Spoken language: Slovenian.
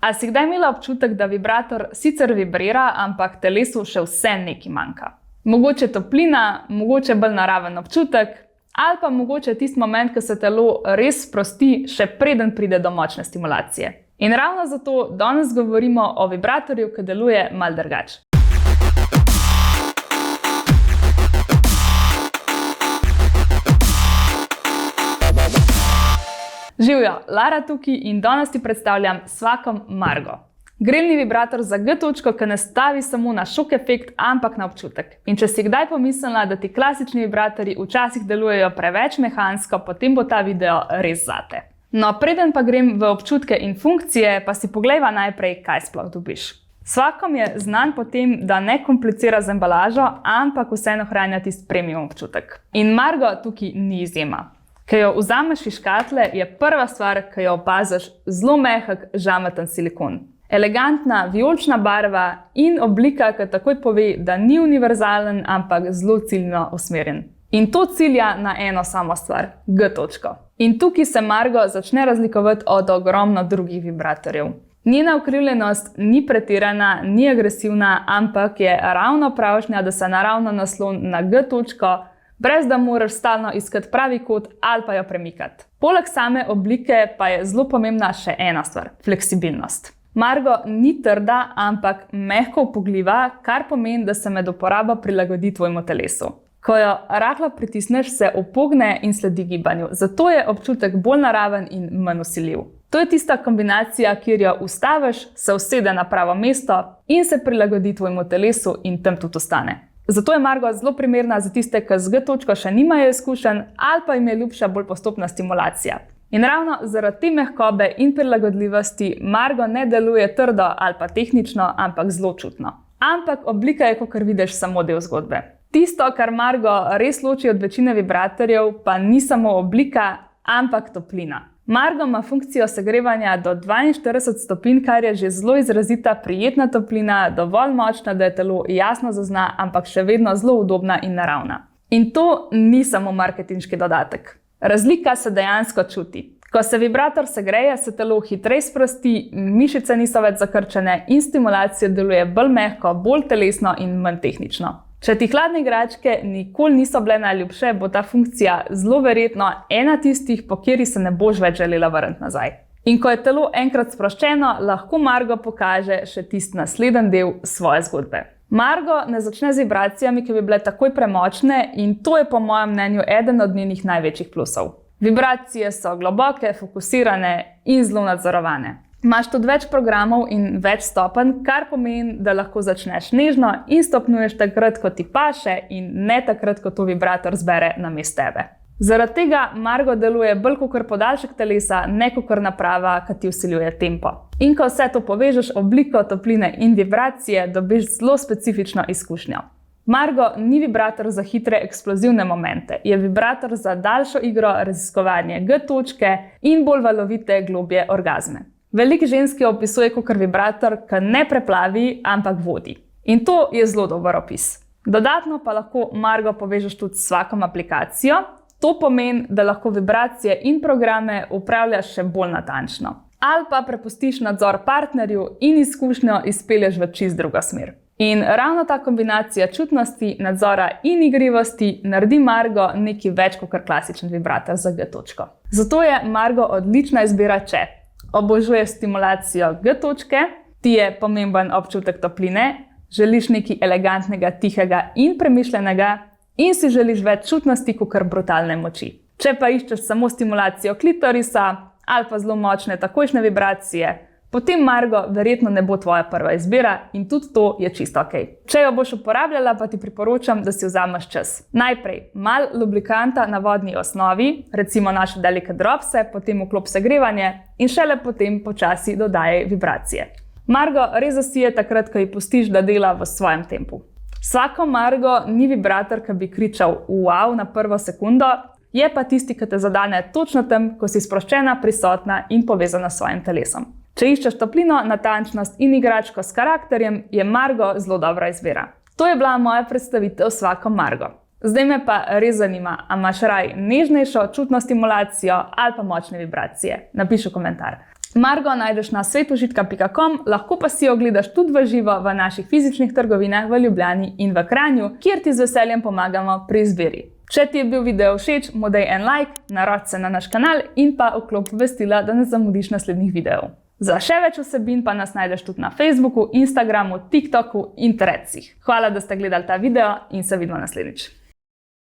A si kdaj imela občutek, da vibrator sicer vibrira, ampak telesu še vse nekaj manjka? Mogoče toplina, mogoče bolj naraven občutek, ali pa mogoče tisti moment, ko se telo res sprosti, še preden pride do močne stimulacije. In ravno zato danes govorimo o vibratorju, ki deluje malo drugače. Živjo, Lara tukaj in danes ti predstavljam Swacom Margo. Grelni vibrator za G-točko, ki ne stavi samo na šok efekt, ampak na občutek. In če si kdaj pomislila, da ti klasični vibratorji včasih delujejo preveč mehansko, potem bo ta video res zate. No, preden pa grem v občutke in funkcije, pa si poglejva najprej, kaj sploh dobiš. Swacom je znan po tem, da ne komplicira z embalažo, ampak vseeno ohranja tisti premium občutek. In Margo tukaj ni izjema. Ko jo vzameš iz škatle, je prva stvar, ki jo opaziš, zelo mehek, žameten silikon. Elegantna, vijolična barva in oblika, ki takoj pove, da ni univerzalen, ampak zelo ciljno usmerjen. In to cilja na eno samo stvar, G-točko. In tukaj se Margo začne razlikovati od ogromno drugih vibratorjev. Njena ukrivljenost ni pretirana, ni agresivna, ampak je ravno pravšnja, da se naravno nasloni na G-točko, brez da moraš stalno iskati pravi kot ali pa jo premikati. Poleg same oblike pa je zelo pomembna še ena stvar, fleksibilnost. Margo ni trda, ampak mehko upogljiva, kar pomeni, da se med uporabo prilagodi tvojemu telesu. Ko jo rahlo pritisneš, se upogne in sledi gibanju, zato je občutek bolj naraven in manj vsiljiv. To je tista kombinacija, kjer jo ustaviš, se usede na pravo mesto in se prilagodi tvojemu telesu in tam tudi ostane. Zato je Margo zelo primerna za tiste, ki z G-točko še nimajo izkušenj ali pa jim je ljubša bolj postopna stimulacija. In ravno zaradi te mehkobe in prilagodljivosti Margo ne deluje trdo ali pa tehnično, ampak zelo čutno. Ampak oblika je, kakor vidiš, samo del zgodbe. Tisto, kar Margo res loči od večine vibratorjev, pa ni samo oblika, ampak toplina. Margo ima funkcijo segrevanja do 42 stopinj, kar je že zelo izrazita, prijetna toplina, dovolj močna, da je telo jasno zazna, ampak še vedno zelo udobna in naravna. In to ni samo marketinški dodatek. Razlika se dejansko čuti. Ko se vibrator segreje, se telo hitreje sprosti, mišice niso več zakrčene in stimulacija deluje bolj mehko, bolj telesno in manj tehnično. Če ti hladne igračke nikoli niso bile najljubše, bo ta funkcija zelo verjetno ena tistih, po kateri se ne boš več želela vrniti nazaj. In ko je telo enkrat sproščeno, lahko Margo pokaže še tisti naslednji del svoje zgodbe. Margo ne začne z vibracijami, ki bi bile takoj premočne, in to je po mojem mnenju eden od njenih največjih plusov. Vibracije so globoke, fokusirane in zelo nadzorovane. Imaš tudi več programov in več stopenj, kar pomeni, da lahko začneš nežno in stopnjuješ takrat, ko ti paše in ne takrat, ko to vibrator zbere namesto tebe. Zaradi tega Margo deluje bolj kakor podaljšek telesa, ne kakor naprava, ki ti vsiljuje tempo. In ko vse to povežeš, obliko, topline in vibracije, dobiš zelo specifično izkušnjo. Margo ni vibrator za hitre eksplozivne momente, je vibrator za daljšo igro, raziskovanje G-točke in bolj valovite, globje orgazme. Veliko žensk jo opisuje kakor vibrator, ki ne preplavi, ampak vodi. In to je zelo dober opis. Dodatno pa lahko Margo povežeš tudi s Swacom aplikacijo. To pomeni, da lahko vibracije in programe upravljaš še bolj natančno. Ali pa prepustiš nadzor partnerju in izkušnjo izpelješ v čist drugo smer. In ravno ta kombinacija čutnosti, nadzora in igrivosti naredi Margo nekaj več kakor klasičen vibrator za G-točko. Zato je Margo odlična izbira, če obožuješ stimulacijo G-točke, ti je pomemben občutek topline, želiš nekaj elegantnega, tihega in premišljenega in si želiš več čutnosti kakor brutalne moči. Če pa iščeš samo stimulacijo klitorisa ali pa zelo močne takojšnje vibracije, potem Margo verjetno ne bo tvoja prva izbira in tudi to je čisto okej. Če jo boš uporabljala, pa ti priporočam, da si vzameš čas. Najprej malo lubrikanta na vodni osnovi, recimo naše Delicate Dropse, potem vklop segrevanje in šele potem počasi dodajaj vibracije. Margo res zasije takrat, ko ji pustiš, da dela v svojem tempu. Swacom Margo ni vibrator, ki bi kričal wow na prvo sekundo, je pa tisti, ki te zadane točno tam, ko si sproščena, prisotna in povezana s svojim telesom. Če iščeš toplino, natančnost in igračko s karakterjem, je Margo zelo dobra izbira. To je bila moja predstavitev Swacom Margo. Zdaj me pa res zanima, a imaš raj nežnejšo čutno stimulacijo ali pa močne vibracije? Napiši v komentar. Margo najdeš na svetožitka.com, lahko pa si jo ogledaš tudi v živo v naših fizičnih trgovinah v Ljubljani in v Kranju, kjer ti z veseljem pomagamo pri izbiri. Če ti je bil video všeč, mu daj en like, naroči se na naš kanal in pa vklop obvestila, da ne zamudiš naslednjih videov. Za še več vsebin pa nas najdeš tudi na Facebooku, Instagramu, TikToku in Threadsih. Hvala, da ste gledali ta video in se vidimo naslednjič.